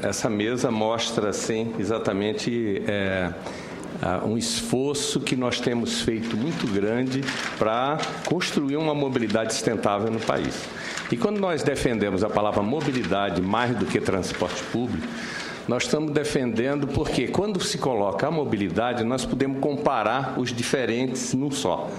essa mesa mostra assim, exatamente um esforço que nós temos feito muito grande para construir uma mobilidade sustentável no país. E quando nós defendemos a palavra mobilidade mais do que transporte público, nós estamos defendendo porque quando se coloca a mobilidade, nós podemos comparar os diferentes num só.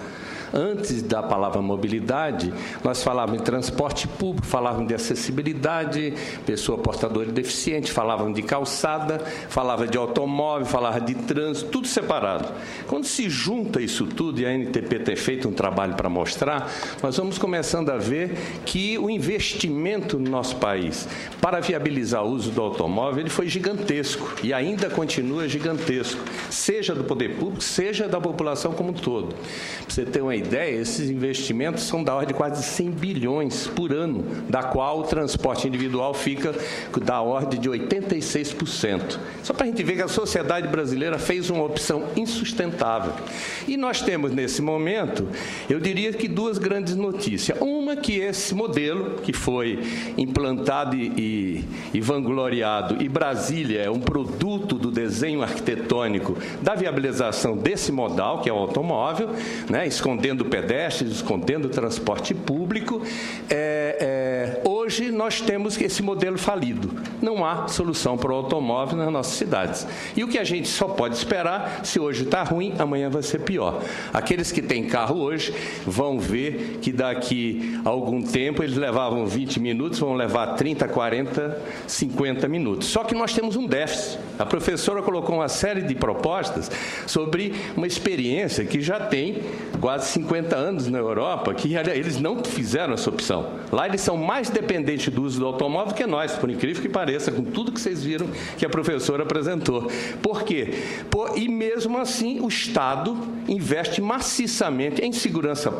Antes da palavra mobilidade, nós falávamos em transporte público, falávamos de acessibilidade, pessoa portadora de deficiente, falávamos de calçada, falávamos de automóvel, falávamos de trânsito, tudo separado. Quando se junta isso tudo, e a ANTP tem feito um trabalho para mostrar, nós vamos começando a ver que o investimento no nosso país para viabilizar o uso do automóvel, ele foi gigantesco e ainda continua gigantesco, seja do poder público, seja da população como um todo. Para você ter uma ideia, esses investimentos são da ordem de quase 100 bilhões por ano, da qual o transporte individual fica da ordem de 86%. Só para a gente ver que a sociedade brasileira fez uma opção insustentável. E nós temos, nesse momento, eu diria que duas grandes notícias. Uma, que esse modelo, que foi implantado e vangloriado, e Brasília é um produto do desenho arquitetônico da viabilização desse modal, que é o automóvel, né, escondendo pedestres, escondendo o transporte público. Hoje nós temos esse modelo falido. Não há solução para o automóvel nas nossas cidades. E o que a gente só pode esperar, se hoje está ruim, amanhã vai ser pior. Aqueles que têm carro hoje vão ver que daqui a algum tempo eles levavam 20 minutos, vão levar 30, 40, 50 minutos. Só que nós temos um déficit. A professora colocou uma série de propostas sobre uma experiência que já tem quase 50 anos na Europa, que eles não fizeram essa opção. Lá eles são mais dependentes do uso do automóvel que nós, por incrível que pareça, com tudo que vocês viram que a professora apresentou. Por quê? E mesmo assim o Estado investe maciçamente em segurança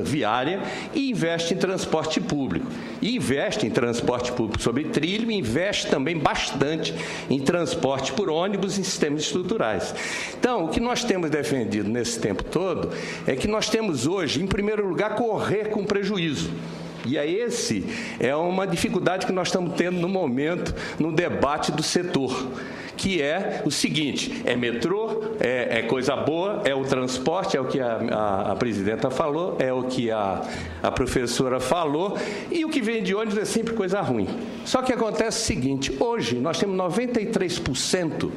viária e investe em transporte público. E investe em transporte público sobre trilho e investe também bastante em transporte por ônibus e sistemas estruturais. Então, o que nós temos defendido nesse tempo todo é que nós temos hoje, em primeiro lugar, correr com prejuízo. E esse é uma dificuldade que nós estamos tendo no momento, no debate do setor, que é o seguinte: é metrô, é coisa boa, é o transporte, é o que a presidenta falou, é o que a professora falou, e o que vem de ônibus é sempre coisa ruim. Só que acontece o seguinte: hoje nós temos 93%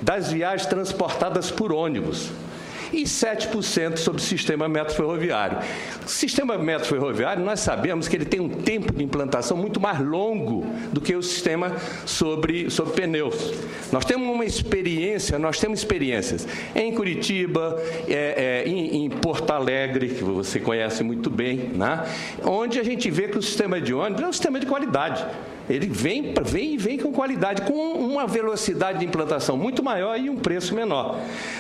das viagens transportadas por ônibus e 7% sobre o sistema metro-ferroviário. O sistema metro-ferroviário, nós sabemos que ele tem um tempo de implantação muito mais longo do que o sistema sobre pneus. Nós temos experiências em Curitiba, em Porto Alegre, que você conhece muito bem, né? Onde a gente vê que o sistema de ônibus é um sistema de qualidade. Ele vem com qualidade, com uma velocidade de implantação muito maior e um preço menor.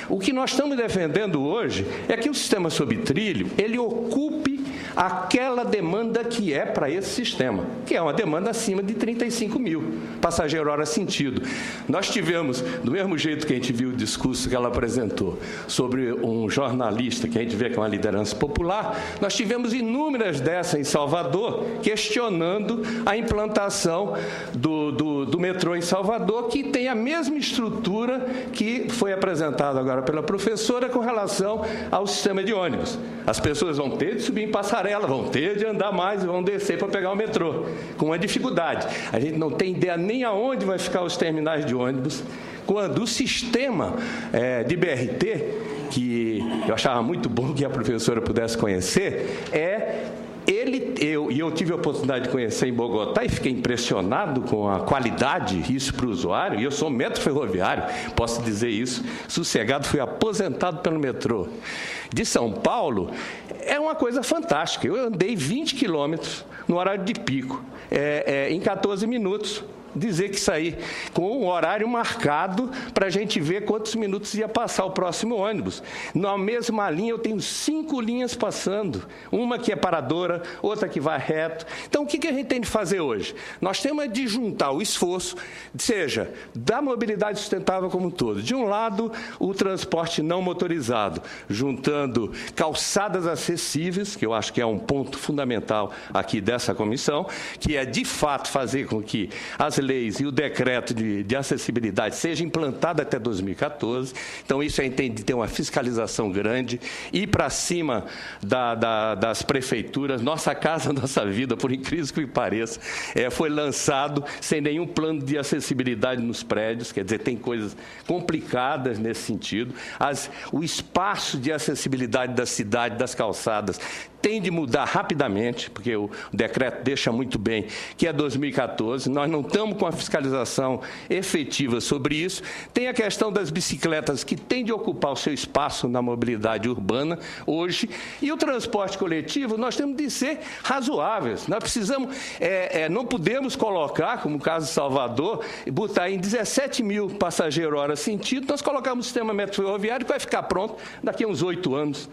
O que nós estamos defendendo hoje é que o sistema sob trilho, ele ocupe aquela demanda que é para esse sistema, que é uma demanda acima de 35 mil passageiros hora sentido. Nós tivemos, do mesmo jeito que a gente viu o discurso que ela apresentou sobre um jornalista, que a gente vê que é uma liderança popular, nós tivemos inúmeras dessas em Salvador, questionando a implantação do metrô em Salvador, que tem a mesma estrutura que foi apresentada agora pela professora com relação ao sistema de ônibus. As pessoas vão ter de subir em passarela, vão ter de andar mais e vão descer para pegar o metrô, com uma dificuldade. A gente não tem ideia nem aonde vai ficar os terminais de ônibus, quando o sistema de BRT, que eu achava muito bom que a professora pudesse conhecer, eu tive a oportunidade de conhecer em Bogotá e fiquei impressionado com a qualidade, isso para o usuário, e eu sou metro ferroviário, posso dizer isso, sossegado, fui aposentado pelo metrô. De São Paulo, é uma coisa fantástica. Eu andei 20 quilômetros no horário de pico, em 14 minutos. dizer que sair com um horário marcado para a gente ver quantos minutos ia passar o próximo ônibus. Na mesma linha, eu tenho 5 linhas passando. Uma que é paradora, outra que vai reto. Então, o que a gente tem de fazer hoje? Nós temos de juntar o esforço, seja da mobilidade sustentável como um todo. De um lado, o transporte não motorizado, juntando calçadas acessíveis, que eu acho que é um ponto fundamental aqui dessa comissão, que é, de fato, fazer com que as leis e o decreto de acessibilidade seja implantado até 2014. Então, isso a gente tem de ter uma fiscalização grande, ir para cima das prefeituras. Nossa Casa Nossa Vida, por incrível que pareça, foi lançado sem nenhum plano de acessibilidade nos prédios, quer dizer, tem coisas complicadas nesse sentido. O espaço de acessibilidade da cidade, das calçadas, tem de mudar rapidamente, porque o decreto deixa muito bem que é 2014, nós não estamos com a fiscalização efetiva sobre isso. Tem a questão das bicicletas, que tem de ocupar o seu espaço na mobilidade urbana hoje, e o transporte coletivo, nós temos de ser razoáveis. Nós precisamos, não podemos colocar, como o caso de Salvador, botar em 17 mil passageiros hora sentido, nós colocamos o sistema metroviário que vai ficar pronto daqui a uns 8 anos.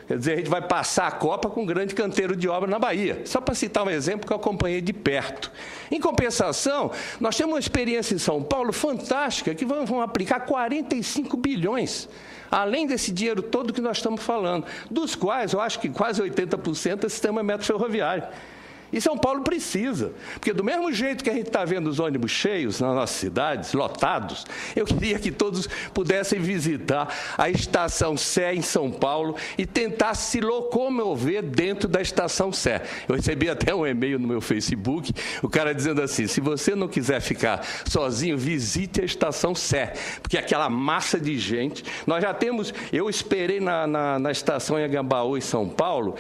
Quer dizer, a gente vai passar a Copa com um grande canteiro de obra na Bahia. Só para citar um exemplo que eu acompanhei de perto. Em compensação, nós temos uma experiência em São Paulo fantástica, que vão aplicar 45 bilhões, além desse dinheiro todo que nós estamos falando, dos quais eu acho que quase 80% é sistema metroferroviário. E São Paulo precisa, porque do mesmo jeito que a gente está vendo os ônibus cheios nas nossas cidades, lotados, eu queria que todos pudessem visitar a Estação Sé em São Paulo e tentar se locomover dentro da Estação Sé. Eu recebi até um e-mail no meu Facebook, o cara dizendo assim, se você não quiser ficar sozinho, visite a Estação Sé, porque aquela massa de gente, nós já temos, eu esperei na estação Anhangabaú em São Paulo,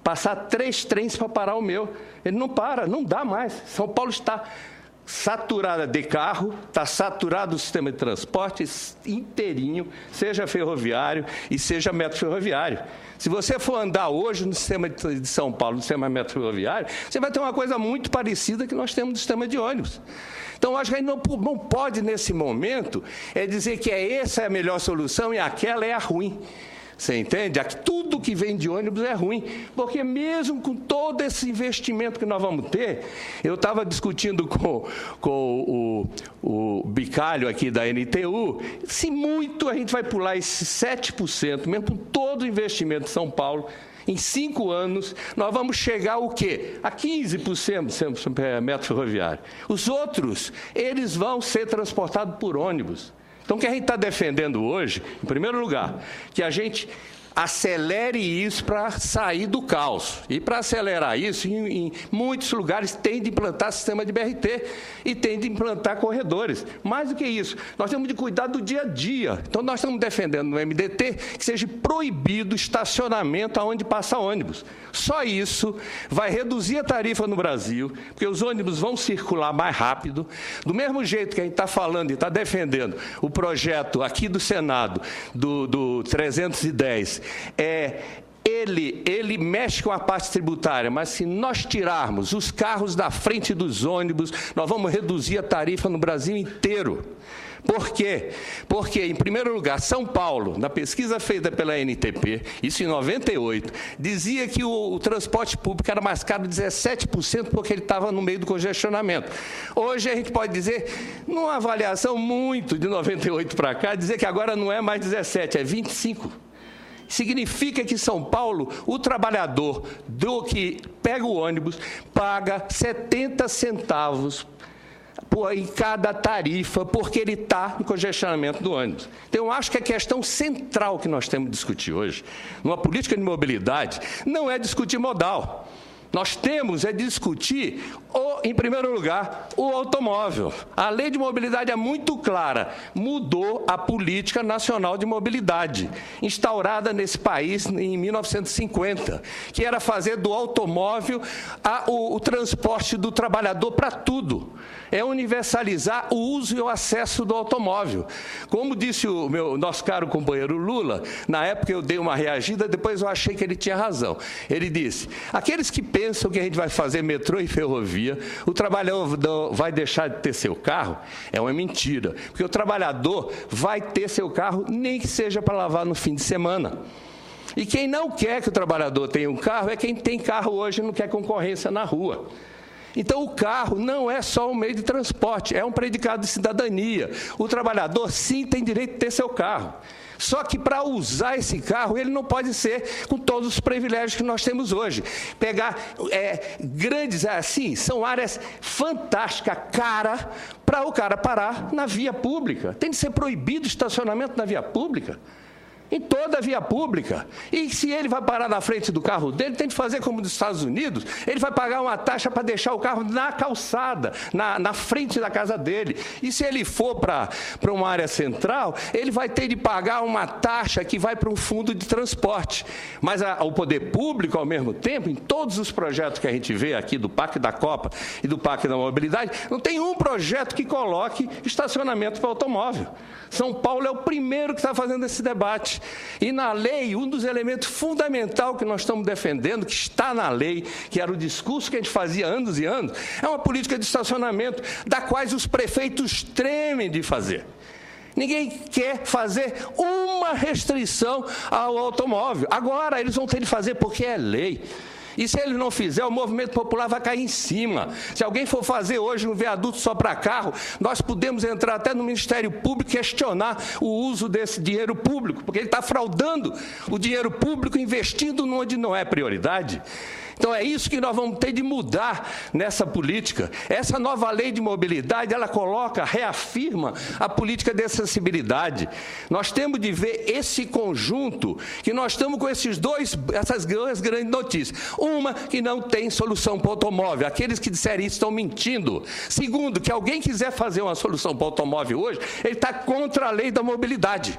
passar 3 trens para parar o meu. Ele não para, não dá mais. São Paulo está saturada de carro, está saturado o sistema de transporte inteirinho, seja ferroviário e seja metroferroviário. Se você for andar hoje no sistema de São Paulo, no sistema metroferroviário, você vai ter uma coisa muito parecida que nós temos no sistema de ônibus. Então, acho que a gente não pode, nesse momento, dizer que essa é a melhor solução e aquela é a ruim. Você entende? Tudo que vem de ônibus é ruim, porque mesmo com todo esse investimento que nós vamos ter, eu estava discutindo com o Bicalho aqui da NTU, se muito a gente vai pular esses 7%, mesmo com todo o investimento de São Paulo, em 5 anos, nós vamos chegar o quê? A 15% metro ferroviário. Os outros, eles vão ser transportados por ônibus. Então, o que a gente está defendendo hoje, em primeiro lugar, que a gente acelere isso para sair do caos. E para acelerar isso, em muitos lugares tem de implantar sistema de BRT e tem de implantar corredores. Mais do que isso, nós temos de cuidar do dia a dia. Então, nós estamos defendendo no MDT que seja proibido estacionamento aonde passa ônibus. Só isso vai reduzir a tarifa no Brasil, porque os ônibus vão circular mais rápido. Do mesmo jeito que a gente está falando e está defendendo o projeto aqui do Senado, do 310, ele mexe com a parte tributária, mas se nós tirarmos os carros da frente dos ônibus, nós vamos reduzir a tarifa no Brasil inteiro. Por quê? Porque, em primeiro lugar, São Paulo, na pesquisa feita pela NTP, isso em 98, dizia que o transporte público era mais caro 17% porque ele estava no meio do congestionamento. Hoje a gente pode dizer, numa avaliação muito de 98 para cá, dizer que agora não é mais 17, é 25%. Significa que São Paulo, o trabalhador que pega o ônibus, paga 70 centavos em cada tarifa, porque ele está no congestionamento do ônibus. Então, eu acho que a questão central que nós temos de discutir hoje, numa política de mobilidade, não é discutir modal. Nós temos de discutir, em primeiro lugar, o automóvel. A lei de mobilidade é muito clara. Mudou a política nacional de mobilidade, instaurada nesse país em 1950, que era fazer do automóvel o transporte do trabalhador para tudo. É universalizar o uso e o acesso do automóvel. Como disse o nosso caro companheiro Lula, na época eu dei uma reagida, depois eu achei que ele tinha razão. Ele disse, aqueles que pensam pensam que a gente vai fazer metrô e ferrovia, o trabalhador vai deixar de ter seu carro, é uma mentira. Porque o trabalhador vai ter seu carro, nem que seja para lavar no fim de semana. E quem não quer que o trabalhador tenha um carro é quem tem carro hoje e não quer concorrência na rua. Então, o carro não é só um meio de transporte, é um predicado de cidadania. O trabalhador, sim, tem direito de ter seu carro. Só que, para usar esse carro, ele não pode ser com todos os privilégios que nós temos hoje. Pegar grandes, assim, são áreas fantásticas, cara, para o cara parar na via pública. Tem de ser proibido o estacionamento na via pública. Em toda a via pública. E se ele vai parar na frente do carro dele, tem de fazer como nos Estados Unidos, ele vai pagar uma taxa para deixar o carro na calçada, na frente da casa dele. E se ele for para uma área central, ele vai ter de pagar uma taxa que vai para um fundo de transporte. Mas o poder público, ao mesmo tempo, em todos os projetos que a gente vê aqui, do Parque da Copa e do Parque da Mobilidade, não tem um projeto que coloque estacionamento para automóvel. São Paulo é o primeiro que está fazendo esse debate. E na lei, um dos elementos fundamentais que nós estamos defendendo, que está na lei, que era o discurso que a gente fazia anos e anos, é uma política de estacionamento, da qual os prefeitos tremem de fazer. Ninguém quer fazer uma restrição ao automóvel. Agora, eles vão ter de fazer porque é lei. E se ele não fizer, o movimento popular vai cair em cima. Se alguém for fazer hoje um viaduto só para carro, nós podemos entrar até no Ministério Público e questionar o uso desse dinheiro público, porque ele está fraudando o dinheiro público, investindo onde não é prioridade. Então, é isso que nós vamos ter de mudar nessa política. Essa nova lei de mobilidade, ela reafirma a política de acessibilidade. Nós temos de ver esse conjunto, que nós estamos com essas duas grandes notícias. Uma, que não tem solução para o automóvel. Aqueles que disserem isso estão mentindo. Segundo, que alguém quiser fazer uma solução para o automóvel hoje, ele está contra a lei da mobilidade.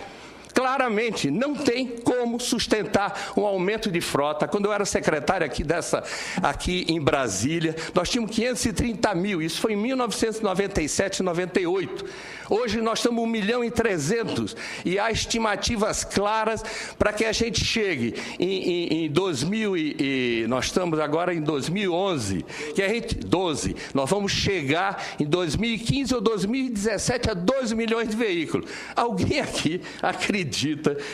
Claramente, não tem como sustentar um aumento de frota. Quando eu era secretário aqui em Brasília, nós tínhamos 530 mil, isso foi em 1997 e 98. Hoje nós estamos 1.300.000 e há estimativas claras para que a gente chegue em 2000 nós estamos agora em 2011, nós vamos chegar em 2015 ou 2017 a 2 milhões de veículos. Alguém aqui acredita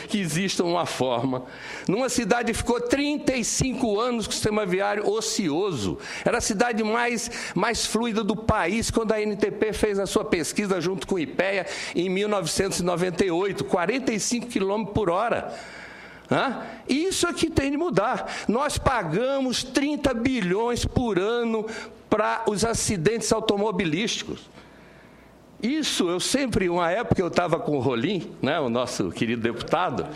que exista uma forma? Numa cidade que ficou 35 anos com o sistema viário ocioso, era a cidade mais fluida do país, quando a NTP fez a sua pesquisa junto com o IPEA em 1998, 45 km por hora. Isso é que tem de mudar. Nós pagamos 30 bilhões por ano para os acidentes automobilísticos. Isso, uma época eu estava com o Rolim, né, o nosso querido deputado,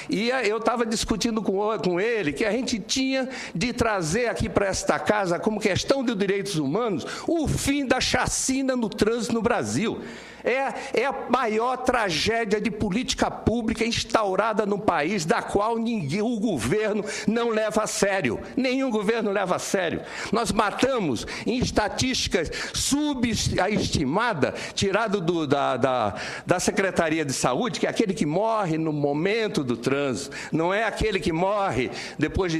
e eu estava discutindo com ele que a gente tinha de trazer aqui para esta casa, como questão de direitos humanos, o fim da chacina no trânsito no Brasil. É a maior tragédia de política pública instaurada no país, da qual o governo não leva a sério. Nenhum governo leva a sério. Nós matamos, em estatísticas subestimadas, tirado da Secretaria de Saúde, que é aquele que morre no momento do trânsito, não é aquele que morre depois de